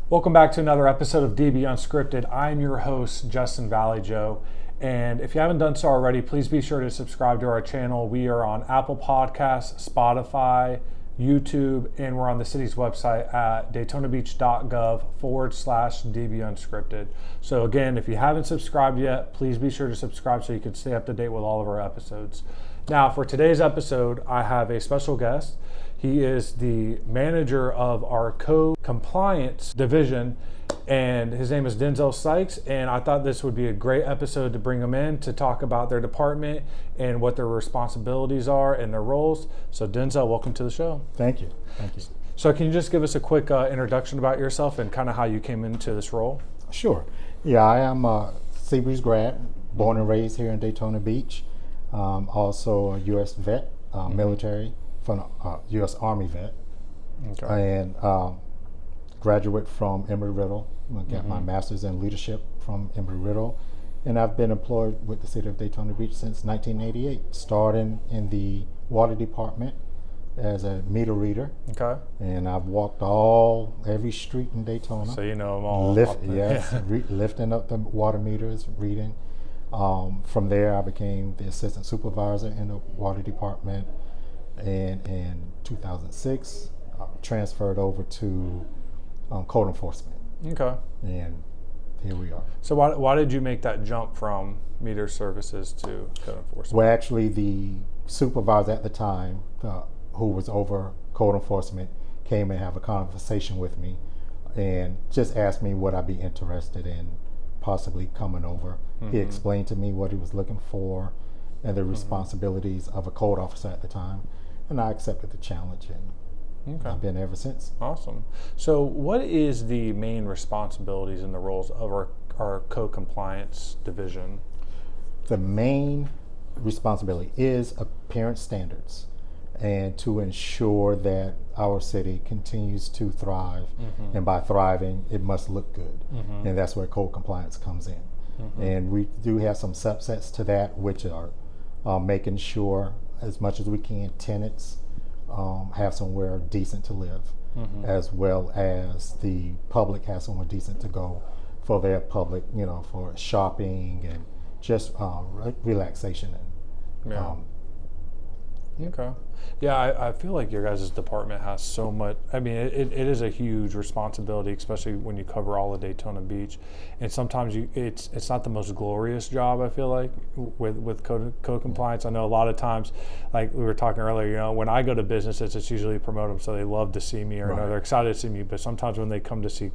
Welcome back to another episode of DB Unscripted. I'm your host, Justin Valley Joe. And if you haven't done so already, please be sure to subscribe to our channel. We are on Apple Podcasts, Spotify, YouTube, and we're on the city's website at daytonabeach.gov/DB Unscripted. So again, if you haven't subscribed yet, please be sure to subscribe so you can stay up to date with all of our episodes. Now, for today's episode, I have a special guest. He is the manager of our co-compliance division, and his name is Denzil Sykes. And I thought this would be a great episode to bring him in to talk about their department and what their responsibilities are and their roles. So Denzil, welcome to the show. Thank you. Thank you. So can you just give us a quick introduction about yourself and kind of how you came into this role? Sure. Yeah, I am a Seabreeze grad, born and raised here in Daytona Beach. Also a U.S. vet, military, from U.S. Army vet. Okay. And graduate from Embry-Riddle. I got my master's in leadership from Embry-Riddle. And I've been employed with the city of Daytona Beach since 1988, starting in the water department as a meter reader. Okay. And I've walked every street in Daytona. So you know them all. Lifting up the water meters, reading. From there, I became the assistant supervisor in the water department. And in 2006, transferred over to code enforcement. Okay. And here we are. So why did you make that jump from meter services to code enforcement? Well, actually, the supervisor at the time, who was over code enforcement, came and have a conversation with me and just asked me would I be interested in possibly coming over. He explained to me what he was looking for and the responsibilities of a code officer at the time, and I accepted the challenge, and I've been ever since. Awesome. So what is the main responsibilities and the roles of our co-compliance division? The main responsibility is appearance standards and to ensure that our city continues to thrive. And by thriving, it must look good. And that's where code compliance comes in. And we do have some subsets to that, which are making sure as much as we can tenants have somewhere decent to live, as well as the public has somewhere decent to go for their public, for shopping and just relaxation. And okay. Yeah, I feel like your guys' department has so much. I mean, it is a huge responsibility, especially when you cover all of Daytona Beach. And sometimes it's not the most glorious job, I feel like, with code compliance. I know a lot of times, like we were talking earlier, when I go to businesses, it's usually promote them so they love to see me or they're excited to see me. But sometimes when they come to see,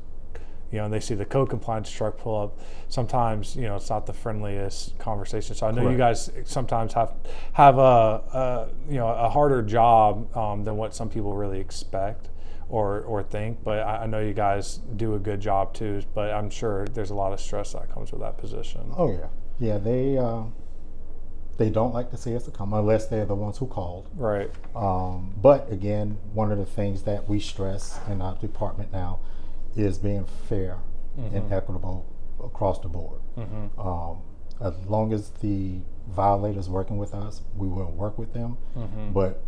and they see the code compliance truck pull up, sometimes, it's not the friendliest conversation. So I know you guys sometimes have a harder job than what some people really expect or think. But I know you guys do a good job too. But I'm sure there's a lot of stress that comes with that position. Oh yeah, they don't like to see us come unless they're the ones who called. Right. But again, one of the things that we stress in our department now is being fair and equitable across the board. As long as the violators working with us, we will work with them, but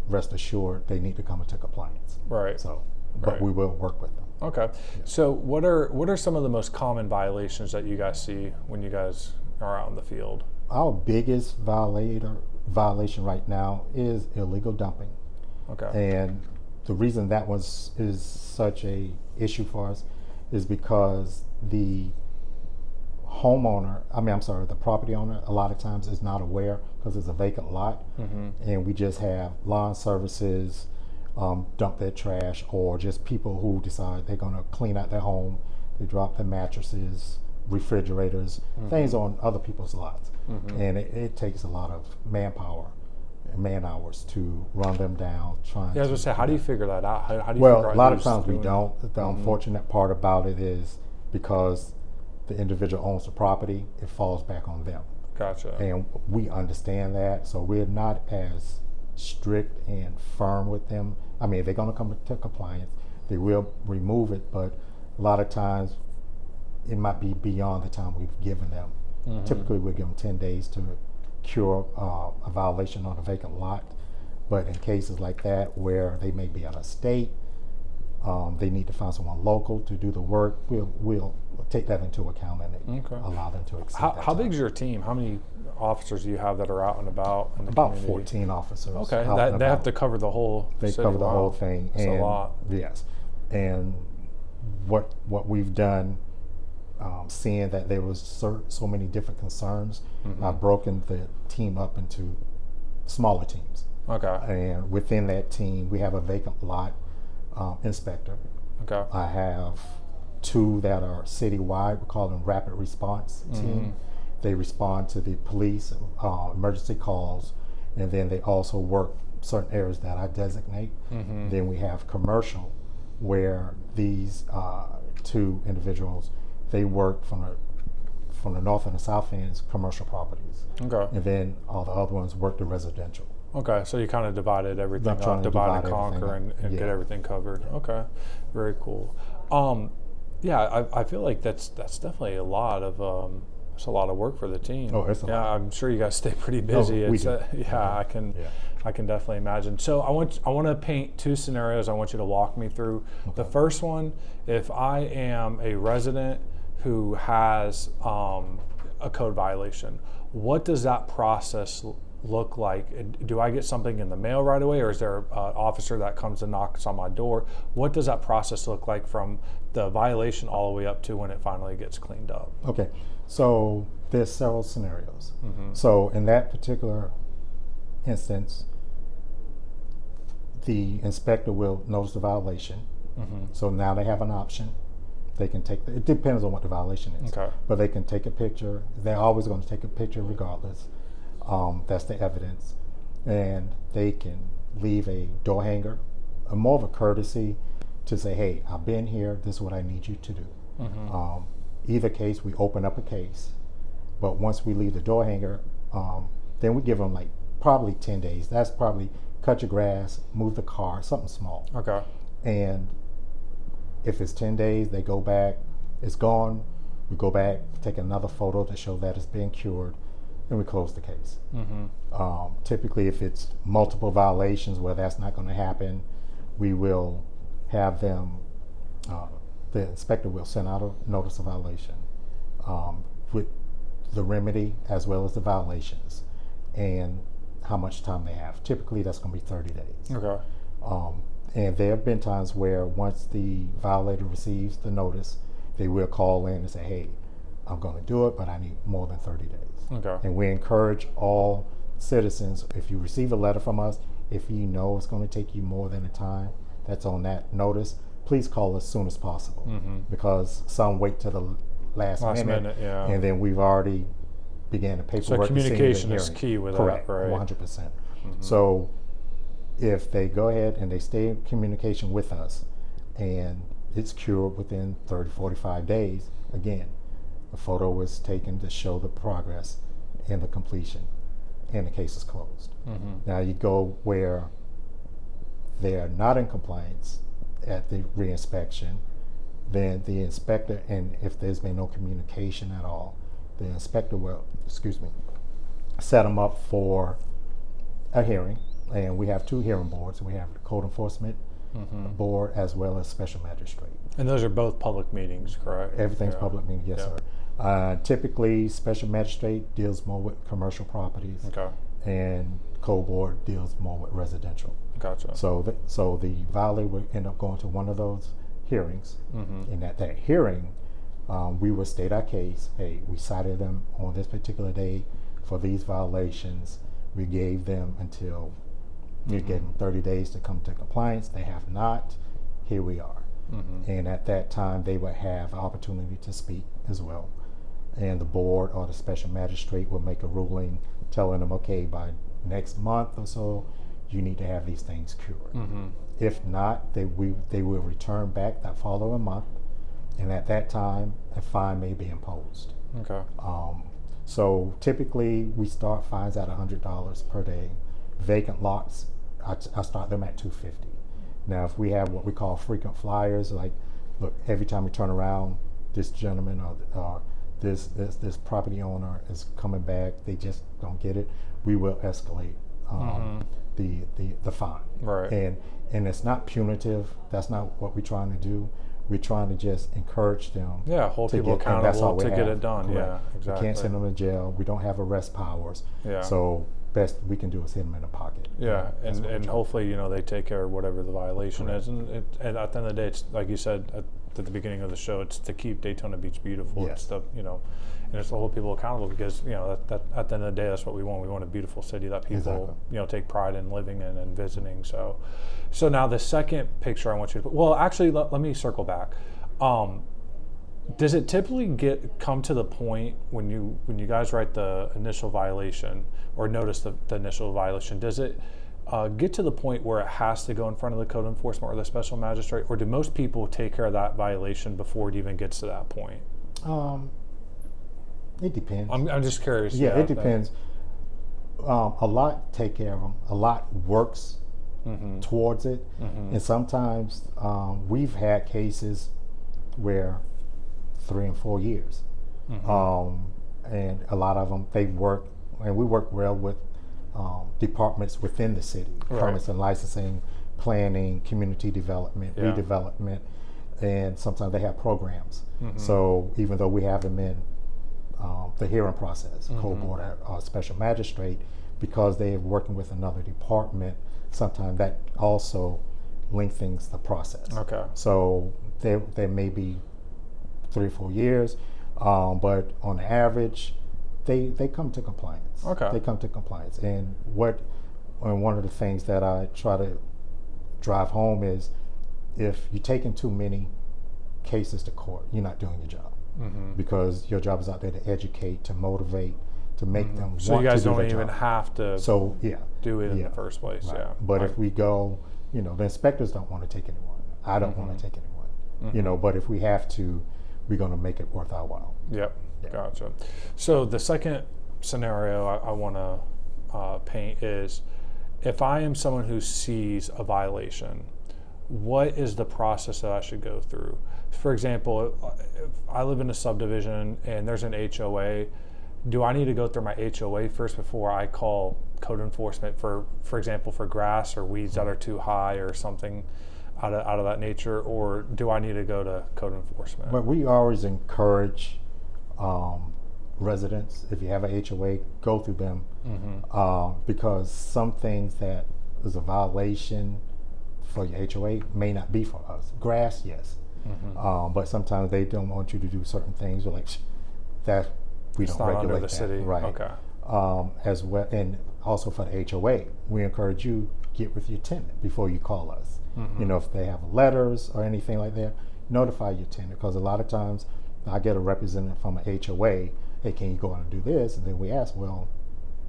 rest assured they need to come into compliance. Right. So, but we will work with them. Okay. Yeah. So what are some of the most common violations that you guys see when you guys are out in the field? Our biggest violation right now is illegal dumping. Okay. And the reason that is such a issue for us is because the the property owner a lot of times is not aware because it's a vacant lot, and we just have lawn services dump their trash, or just people who decide they're going to clean out their home. They drop their mattresses, refrigerators, things on other people's lots, and it takes a lot of manpower and man hours to run them down. I was going to say, how do you figure that out? How do you figure out a lot of times we don't. The unfortunate part about it is because the individual owns the property, it falls back on them. Gotcha. And we understand that, so we're not as strict and firm with them. I mean, if they're going to come to compliance, they will remove it, but a lot of times it might be beyond the time we've given them. Typically, we give them 10 days to cure a violation on a vacant lot, but in cases like that where they may be out of state, they need to find someone local to do the work, we'll take that into account and allow them to exceed that How time. big is your team? How many officers do you have that are out and about in the About community? 14 officers. Okay, out and they have about. to cover the whole They city. cover the Wow. whole thing. That's and a lot. Yes. And what we've done, seeing that there was so many different concerns, I've broken the team up into smaller teams. Okay. And within that team, we have a vacant lot inspector. Okay. I have 2 that are citywide. We call them rapid response team. They respond to the police emergency calls, and then they also work certain areas that I designate. Then we have commercial, where these 2 individuals, they work from the north and the south ends, commercial properties. Okay. And then all the other ones work the residential. Okay, so you kind of divided everything I'm trying up, to divide and divide conquer, everything and up. get Yeah. everything covered. Okay, very cool. Yeah, I feel like that's definitely a lot of it's a lot of work for the team. Oh, it's a yeah, lot. I'm sure you guys stay pretty busy. we It's do. yeah, I can definitely imagine. So I want to paint 2 scenarios. I want you to walk me through. The first one, if I am a resident who has a code violation, what does that process look like? Do I get something in the mail right away, or is there an officer that comes and knocks on my door? What does that process look like from the violation all the way up to when it finally gets cleaned up? Okay, so there's several scenarios. So in that particular instance, the inspector will notice the violation. So now they have an option. They can take, it depends on what the violation is, Okay. but they can take a picture. They're always going to take a picture regardless. That's the evidence. And they can leave a door hanger, more of a courtesy to say, hey, I've been here, this is what I need you to do. Either case, we open up a case, but once we leave the door hanger, then we give them like probably 10 days. That's probably cut your grass, move the car, something small. Okay. And if it's 10 days, they go back, it's gone, we go back, take another photo to show that it's been cured, and we close the case. Typically, if it's multiple violations where that's not going to happen, we will have them, the inspector will send out a notice of violation with the remedy as well as the violations and how much time they have. Typically, that's going to be 30 days. Okay. And there have been times where once the violator receives the notice, they will call in and say, hey, I'm going to do it, but I need more than 30 days. Okay. And we encourage all citizens, if you receive a letter from us, if you know it's going to take you more than the time that's on that notice, please call as soon as possible. Because some wait till the last minute, yeah. and then we've already began the paperwork. So to see communication the is hearing. key with Correct, that, right? 100%. So if they go ahead and they stay in communication with us and it's cured within 30, 45 days, again, a photo was taken to show the progress and the completion, and the case is closed. Now you go where they're not in compliance at the reinspection, then the inspector, and if there's been no communication at all, the inspector will, set them up for a hearing. And we have 2 hearing boards. We have the code enforcement board as well as special magistrate. And those are both public meetings, correct? Everything's Yeah. public meeting, yes, sir. Typically, special magistrate deals more with commercial properties, Okay. and code board deals more with residential. Gotcha. So the violator will end up going to one of those hearings. And at that hearing, we will state our case. Hey, we cited them on this particular day for these violations. We gave them until you get them 30 days to come to compliance. They have not. Here we are. And at that time, they would have an opportunity to speak as well. And the board or the special magistrate will make a ruling telling them, okay, by next month or so, you need to have these things cured. If not, they will return back that following month. And at that time, a fine may be imposed. Okay. So typically, we start fines at $100 per day. Vacant lots, I start them at $250. Now, if we have what we call frequent flyers, like, look, every time we turn around, this gentleman or this property owner is coming back, they just don't get it, we will escalate the fine. Right. And it's not punitive. That's not what we're trying to do. We're trying to just encourage them. Yeah, hold people accountable to get it done. Correct. Yeah, exactly. We can't send them to jail. We don't have arrest powers. Yeah. So best we can do is hit them in the pocket. Yeah, and hopefully they take care of whatever the violation Correct. is, and at the end of the day, it's like you said at the beginning of the show, it's to keep Daytona Beach beautiful. Yes. It's to and it's to hold people accountable because that at the end of the day, that's what we want. We want a beautiful city that people take pride in living in and visiting. So now the second picture I want you to put. Well, actually, let me circle back. Does it typically come to the point when you guys write the initial violation or notice the initial violation? Does it get to the point where it has to go in front of the code enforcement or the special magistrate, or do most people take care of that violation before it even gets to that point? It depends. I'm just curious. Yeah, it depends. A lot take care of them. A lot works towards it, and sometimes we've had cases where 3 and 4 years, and a lot of them we work well with departments within the city, permits and licensing, planning, community development, redevelopment, and sometimes they have programs. So even though we have them in the hearing process, code board or special magistrate, because they're working with another department, sometimes that also lengthens the process. Okay. So there may be 3 or 4 years, but on average, they come to compliance. Okay. They come to compliance, and one of the things that I try to drive home is if you're taking too many cases to court, you're not doing your job, because your job is out there to educate, to motivate, to make them want to do their job. So you guys don't even have to do it in the first place. Right. Yeah. But if we go, the inspectors don't want to take anyone. I don't want to take anyone. But if we have to, we're going to make it worth our while. Yep. Yeah. Gotcha. So the second scenario I want to paint is, if I am someone who sees a violation, what is the process that I should go through? For example, if I live in a subdivision and there's an HOA, do I need to go through my HOA first before I call code enforcement for example, for grass or weeds that are too high or something out of that nature, or do I need to go to code enforcement? But we always encourage residents, if you have a HOA, go through them, because some things that is a violation for your HOA may not be for us. Grass, yes, but sometimes they don't want you to do certain things, or like that we it's don't not regulate under the that, city. right? Okay. As well, and also for the HOA, we encourage you get with your tenant before you call us. If they have letters or anything like that, notify your tenant, because a lot of times I get a representative from a HOA. Hey, can you go out and do this? And then we ask, well,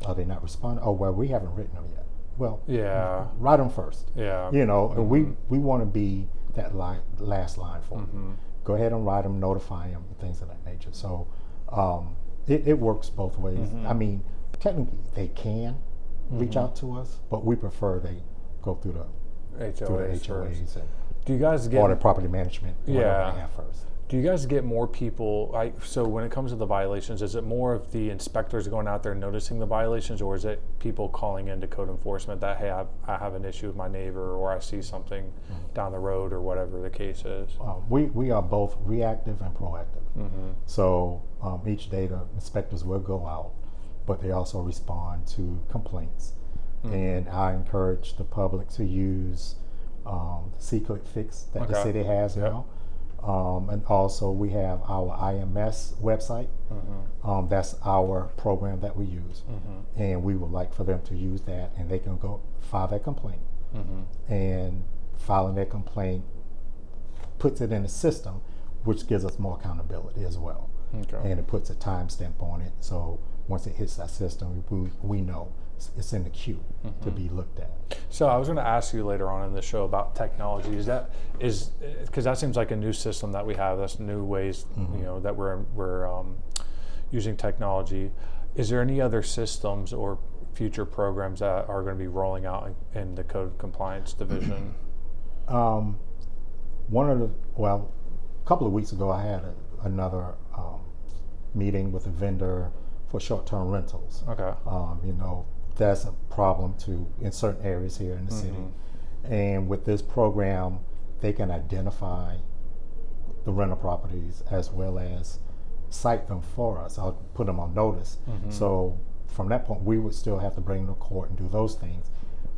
are they not responding? Oh, well, we haven't written them yet. Well, write them first. Yeah. And we want to be that last line for them. Go ahead and write them, notify them, things of that nature. So it works both ways. I mean, technically they can reach out to us, but we prefer they go through the HOAs and do you guys get water property management? Whatever they have first. Do you guys get more people? So when it comes to the violations, is it more of the inspectors going out there noticing the violations, or is it people calling into code enforcement that, hey, I have an issue with my neighbor, or I see something down the road, or whatever the case is? We are both reactive and proactive. So each day the inspectors will go out, but they also respond to complaints. And I encourage the public to use C-Click Fix that the city has now. And also we have our IMS website. That's our program that we use. And we would like for them to use that, and they can go file their complaint. And filing their complaint puts it in the system, which gives us more accountability as well. And it puts a timestamp on it. So once it hits that system, we know it's in the queue to be looked at. So I was going to ask you later on in the show about technology. Is because that seems like a new system that we have. That's new ways that we're using technology. Is there any other systems or future programs that are going to be rolling out in the code compliance division? A couple of weeks ago, I had another that's a problem too in certain areas here in the city. And with this program, they can identify the rental properties as well as cite them for us. I'll put them on notice. So from that point, we would still have to bring them to court and do those things.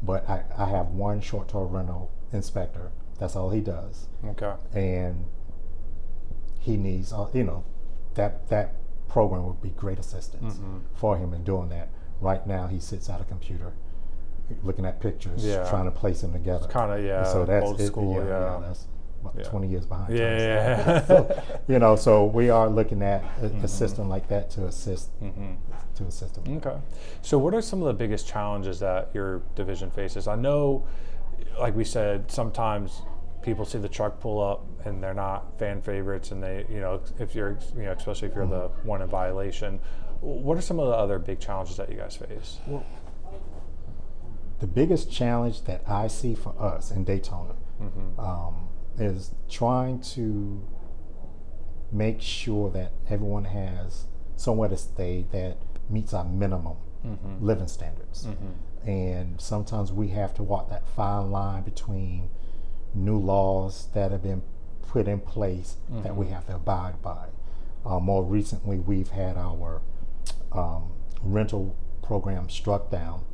But I have one short-term rental inspector. That's all he does. Okay. And he needs, that program would be great assistance for him in doing that. Right now, he sits at a computer looking at pictures, trying to place them together. It's kind of, And so that's old school, that's about 20 years behind. Yeah. So, so we are looking at a system like that to assist to assist them. Okay. So what are some of the biggest challenges that your division faces? I know, like we said, sometimes people see the truck pull up and they're not fan favorites, and they, if you're, especially if you're the one in violation. What are some of the other big challenges that you guys face? Well, the biggest challenge that I see for us in Daytona is trying to make sure that everyone has somewhere to stay that meets our minimum living standards. And sometimes we have to walk that fine line between new laws that have been put in place that we have to abide by. More recently, we've had our rental program struck down,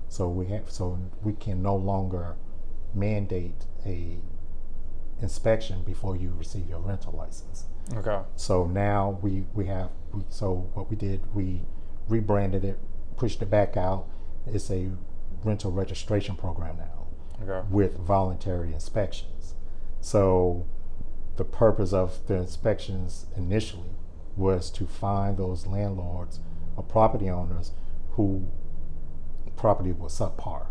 so we can no longer mandate a inspection before you receive your rental license. Okay. So now so what we did, we rebranded it, pushed it back out. It's a rental registration program now with voluntary inspections. So the purpose of the inspections initially was to find those landlords or property owners who property was subpar,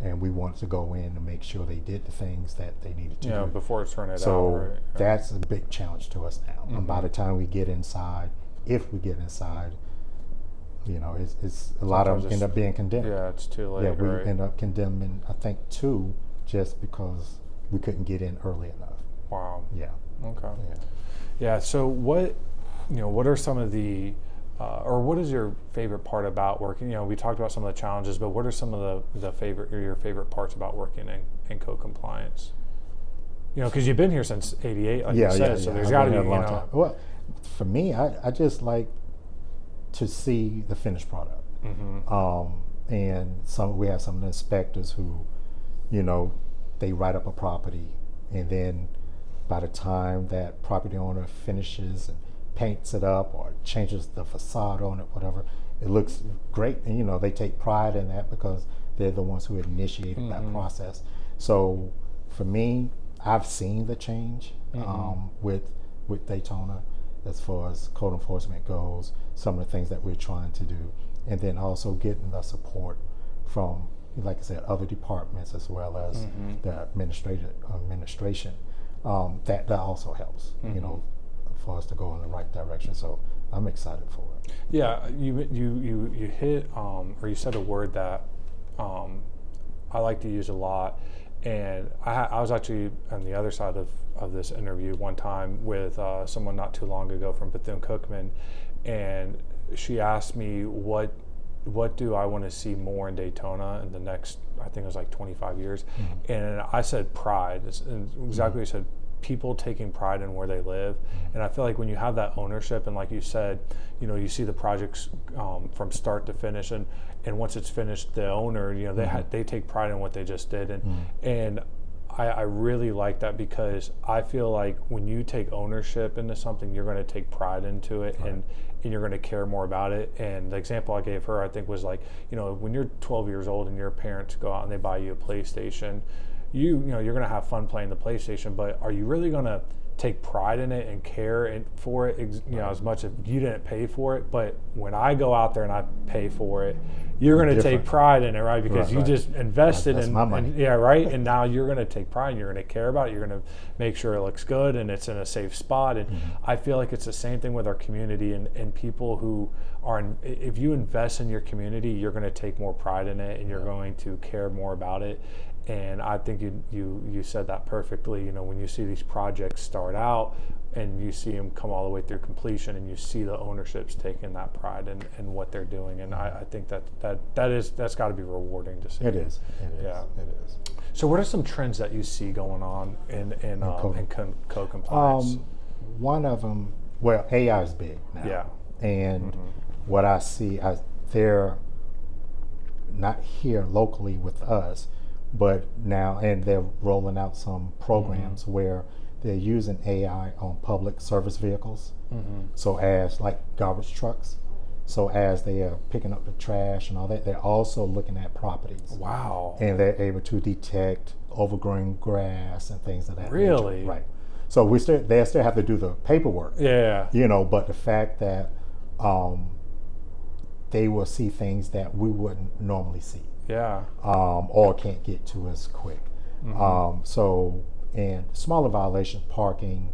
and we wanted to go in and make sure they did the things that they needed to do before it's turned out. So that's a big challenge to us now. And by the time we get inside, if we get inside, it's a lot of them end up being condemned. Yeah, it's too late. Yeah, we end up condemning, I think, 2 just because we couldn't get in early enough. Wow. Yeah. Okay. Yeah. So what are some of the or what is your favorite part about working? We talked about some of the challenges, but what are some of your favorite parts about working in code compliance? Because you've been here since '88, like you said, so there's got to be a long time. Well, for me, I just like to see the finished product. And we have some inspectors who, they write up a property, and then by the time that property owner finishes and paints it up or changes the facade on it, whatever, it looks great. And they take pride in that because they're the ones who initiated that process. So for me, I've seen the change with Daytona as far as code enforcement goes, some of the things that we're trying to do, and then also getting the support from, like I said, other departments as well as the administration. That also helps, for us to go in the right direction. So I'm excited for it. Yeah, you hit or you said a word that I like to use a lot, and I was actually on the other side of this interview one time with someone not too long ago from Bethune-Cookman, and she asked me what do I want to see more in Daytona in the next, I think it was like 25 years, and I said pride. It's exactly what you said. People taking pride in where they live, and I feel like when you have that ownership, and like you said, you see the projects from start to finish, and once it's finished, the owner, they take pride in what they just did, and I really like that, because I feel like when you take ownership into something, you're going to take pride into it, and you're going to care more about it. And the example I gave her, I think, was like, when you're 12 years old and your parents go out and they buy you a PlayStation, you're going to have fun playing the PlayStation, but are you really going to take pride in it and care for it, as much as you didn't pay for it? But when I go out there and I pay for it, you're going to take pride in it, right? Because you just invested in my money. And now you're going to take pride, and you're going to care about it. You're going to make sure it looks good and it's in a safe spot. And I feel like it's the same thing with our community and people who if you invest in your community, you're going to take more pride in it, and you're going to care more about it. And I think you said that perfectly. You know, when you see these projects start out and you see them come all the way through completion, and you see the ownerships taking that pride in what they're doing, and I think that's got to be rewarding to see. It is. Yeah. It is. So what are some trends that you see going on in code compliance? One of them, well, AI is big now. Yeah. And what I see, they're not here locally with us, but now, and they're rolling out some programs where they're using AI on public service vehicles. So as like garbage trucks. So as they are picking up the trash and all that, they're also looking at properties. Wow. And they're able to detect overgrown grass and things of that Really? nature. Right. So they still have to do the paperwork. Yeah. You know, but the fact that they will see things that we wouldn't normally see. Yeah. Or can't get to as quick. And smaller violations, parking,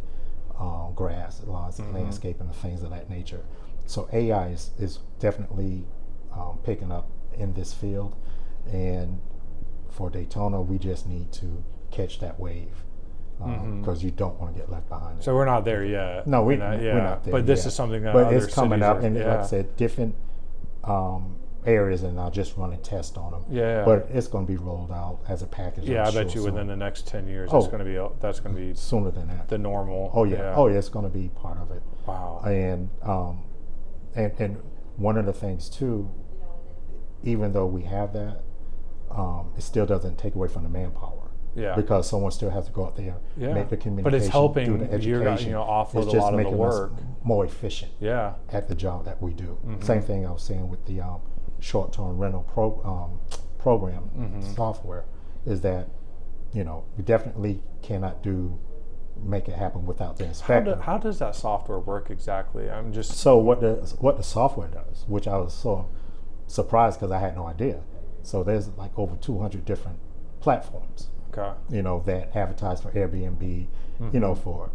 grass, lawns, landscaping, and things of that nature. So AI is definitely picking up in this field, and for Daytona, we just need to catch that wave because you don't want to get left behind. So we're not there yet. No, we're not there. But this yet. is something that but other it's coming cities up, are, and like I said, different areas, and I'll just run a test on them. Yeah. But it's going to be rolled out as a package. Yeah, I bet you soon. within the next 10 years, that's going to be sooner than that. the normal. Oh yeah. Oh yeah, it's going to be part of it. Wow. And one of the things too, even though we have that, it still doesn't take away from the manpower. Yeah. Because someone still has to go out there, make the communication, but it's helping do the education. Offload it's a lot of the work. More efficient. Yeah. At the job that we do. Same thing I was saying with the short-term rental program software, is that we definitely cannot make it happen without the inspector. How does that software work exactly? I'm just so what the software does, which I was so surprised because I had no idea. So there's like over 200 different platforms. Okay. That advertise for Airbnb, for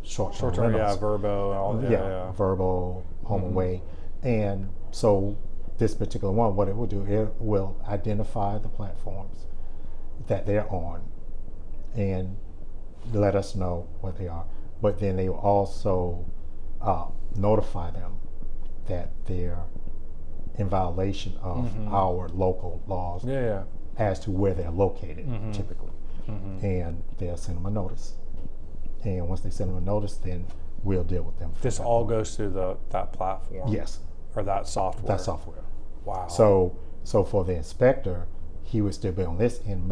short-term rentals. Vrbo, Vrbo, HomeAway, and so this particular one, what it will do, it will identify the platforms that they're on, and let us know what they are. But then they will also notify them that they're in violation of our local laws. As to where they're located, typically. And they'll send them a notice. And once they send them a notice, then we'll deal with them. This all goes through that platform? Yes. Or that software? That software. Wow. So for the inspector, he would still be on this end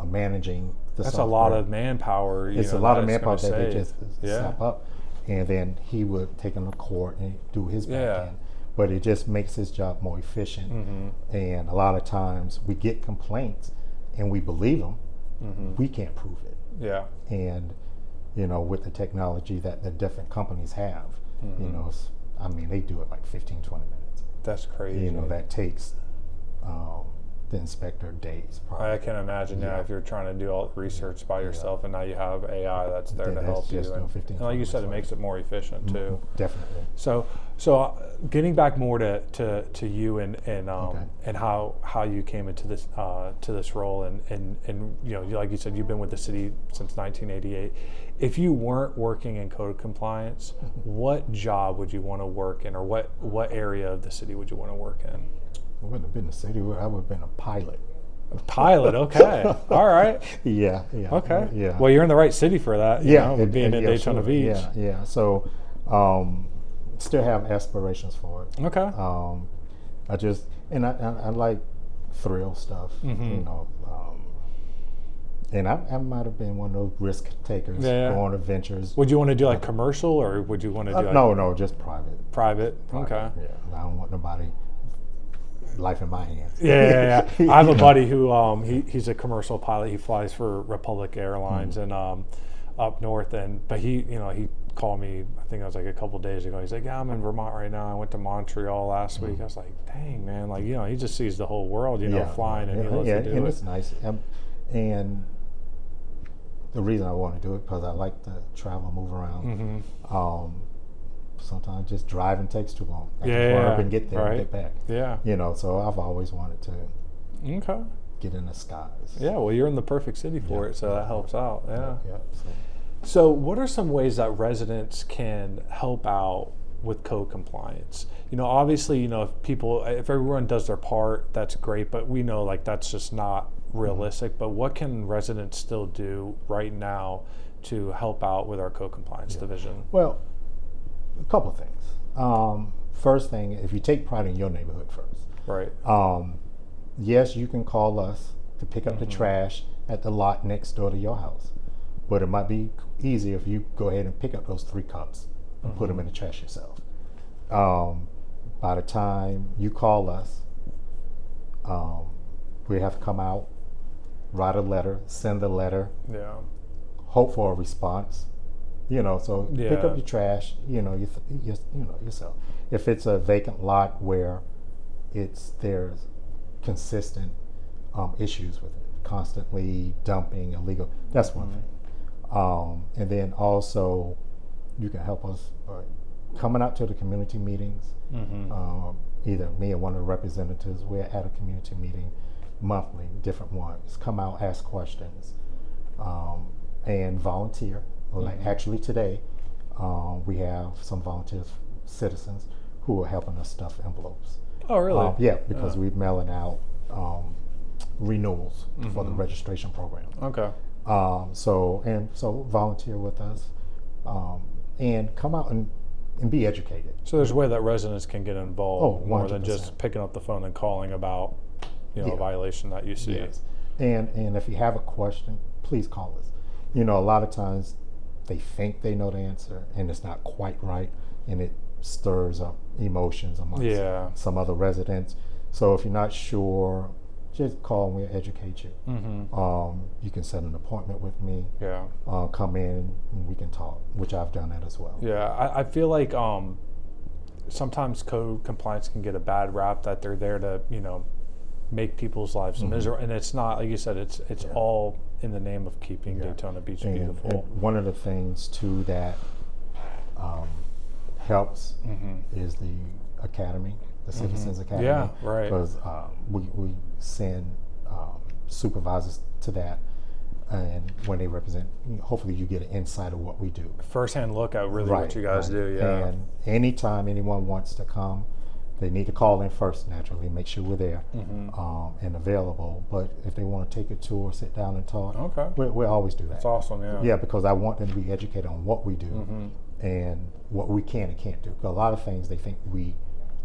managing the That's software. a lot of manpower. It's a lot of manpower that they just snap up. And then he would take them to court and do his back end. But it just makes his job more efficient. And a lot of times we get complaints and we believe them. We can't prove it. Yeah. And, with the technology that the different companies have, they do it like 15, 20 minutes. That's crazy. That takes the inspector days. Probably. I can imagine if you're trying to do all the research by yourself, and now you have AI that's there to help you. And like you said, it makes it more efficient too. Definitely. So getting back more to you and how you came into this role, and like you said, you've been with the city since 1988. If you weren't working in code compliance, what job would you want to work in, or what area of the city would you want to work in? I wouldn't have been a city. I would have been a pilot. A pilot, okay. All right. Yeah. Okay. Yeah. Well, you're in the right city for that. Being in Daytona Beach. Yeah. So, still have aspirations for it. Okay. I like thrill stuff. And I might have been one of those risk takers, go on adventures. Would you want to do like commercial, or would you want to do no, just private. Private. Okay. Yeah. I don't want nobody life in my hands. Yeah. I have a buddy who he's a commercial pilot. He flies for Republic Airlines and up north, but he called me, I think it was like a couple days ago. He's like, yeah, I'm in Vermont right now. I went to Montreal last week. I was like, dang, man, like, he just sees the whole world, flying, and he loves to do it. And it's nice. And the reason I want to do it, because I like to travel, move around. Sometimes just driving takes too long. I can hurry up and get there and get back. Yeah. So I've always wanted to get in the skies. Yeah, well, you're in the perfect city for it, so that helps out. Yeah. Yeah. So what are some ways that residents can help out with code compliance? Obviously, if everyone does their part, that's great, but we know like that's just not realistic. But what can residents still do right now to help out with our code compliance division? Well, a couple of things. First thing, if you take pride in your neighborhood first, Right. Yes, you can call us to pick up the trash at the lot next door to your house, but it might be easier if you go ahead and pick up those 3 cups and put them in the trash yourself. By the time you call us, we have to come out, write a letter, send the letter, Yeah. hope for a response. So pick up your trash. Yourself. If it's a vacant lot where there's consistent issues with it, constantly dumping illegal. That's one thing. And then also, you can help us by coming out to the community meetings. Either me or one of the representatives. We're at a community meeting monthly, different ones. Come out, ask questions, and volunteer. Like actually today, we have some volunteers, citizens, who are helping us stuff envelopes. Oh, really? Yeah, because we're mailing out renewals for the registration program. Okay. So volunteer with us, and come out and be educated. So there's a way that residents can get involved more than 100%. just picking up the phone and calling about, a violation that you see. Yes. And if you have a question, please call us. A lot of times they think they know the answer and it's not quite right, and it stirs up emotions amongst some other residents. So if you're not sure, just call and we'll educate you. You can set an appointment with me. Yeah. Come in and we can talk, which I've done that as well. Yeah, I feel like sometimes code compliance can get a bad rap that they're there to, make people's lives miserable, and it's not. Like you said, it's all in the name of keeping Daytona Beach beautiful. And one of the things too that helps is the academy, the Citizens Academy. Yeah, right. Because we send supervisors to that, and when they represent, hopefully you get an insight of what we do. First-hand look at really what you guys do. Yeah. And anytime anyone wants to come, they need to call in first, naturally, make sure we're there and available. But if they want to take a tour, sit down and talk, we'll always do that. That's awesome, yeah. Yeah, because I want them to be educated on what we do and what we can and can't do. Because a lot of things they think we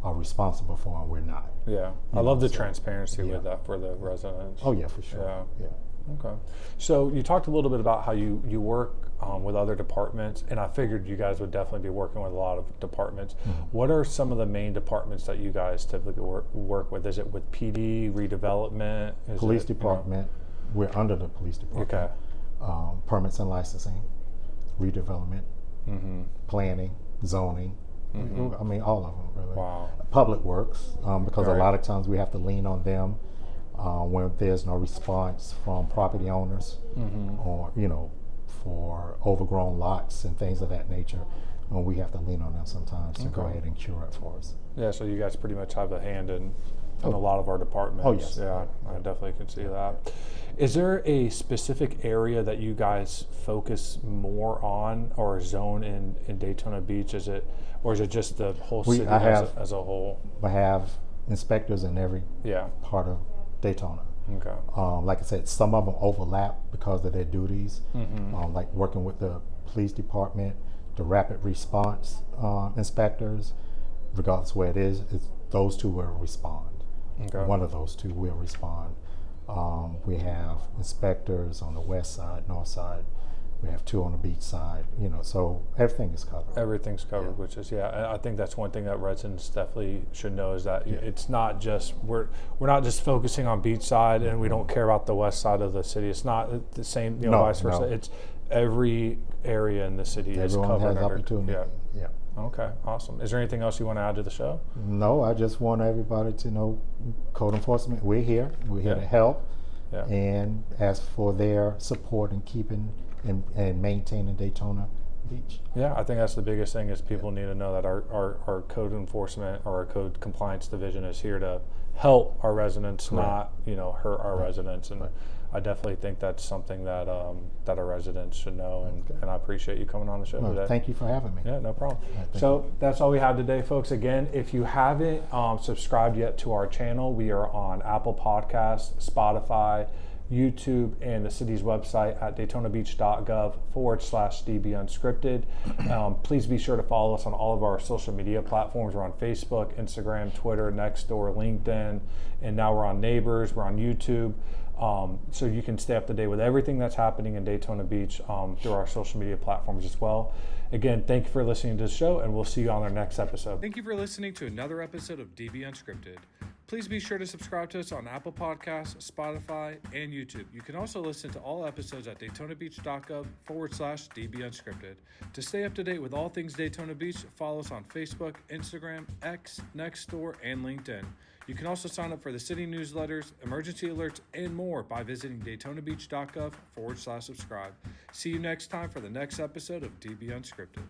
are responsible for and we're not. Yeah, I love the transparency with that for the residents. Oh yeah, for sure. Yeah. Okay. So you talked a little bit about how you work with other departments, and I figured you guys would definitely be working with a lot of departments. What are some of the main departments that you guys typically work with? Is it with PD, redevelopment? Police department. We're under the police department. Okay. Permits and licensing, redevelopment, planning, zoning. I mean, all of them really. Wow. Public works, because a lot of times we have to lean on them when there's no response from property owners, or for overgrown lots and things of that nature. And we have to lean on them sometimes to go ahead and cure it for us. Yeah, so you guys pretty much have a hand in a lot of our departments. Oh, yes. Yeah, I definitely can see that. Is there a specific area that you guys focus more on or zone in Daytona Beach? Is it just the whole city as a whole? I have inspectors in every part of Daytona. Okay. Like I said, some of them overlap because of their duties, like working with the police department, the rapid response inspectors, regardless where it is, those two will respond. Okay. One of those two will respond. We have inspectors on the west side, north side. We have 2 on the beach side, so everything is covered. Everything's covered, which is, I think that's one thing that residents definitely should know is that it's not just, we're not just focusing on beach side and we don't care about the west side of the city. It's not the same, vice versa. No. It's every area in the city is covered. Everyone has opportunity. Yeah. Okay, awesome. Is there anything else you want to add to the show? No, I just want everybody to know code enforcement, we're here. We're here to help. Yeah. And ask for their support in keeping and maintaining Daytona Beach. Yeah, I think that's the biggest thing is people need to know that our code enforcement or our code compliance division is here to help our residents, Correct. not, hurt our residents. And Right. I definitely think that's something that that our residents should know. And I appreciate you coming on the show today. Thank you for having me. Yeah, no problem. thank So that's all we have today, folks. Again, if you haven't subscribed yet to our channel, we are on Apple Podcasts, Spotify, YouTube, and the city's website at daytonabeach.gov/DB Unscripted. Please be sure to follow us on all of our social media platforms. We're on Facebook, Instagram, Twitter, Nextdoor, LinkedIn, and now we're on Neighbors. We're on YouTube. So you can stay up to date with everything that's happening in Daytona Beach through our social media platforms as well. Again, thank you for listening to the show, and we'll see you on our next episode. Thank you for listening to another episode of DB Unscripted. Please be sure to subscribe to us on Apple Podcasts, Spotify, and YouTube. You can also listen to all episodes at daytonabeach.gov/DB Unscripted. To stay up to date with all things Daytona Beach, follow us on Facebook, Instagram, X, Nextdoor, and LinkedIn. You can also sign up for the city newsletters, emergency alerts, and more by visiting daytonabeach.gov/subscribe. See you next time for the next episode of DB Unscripted.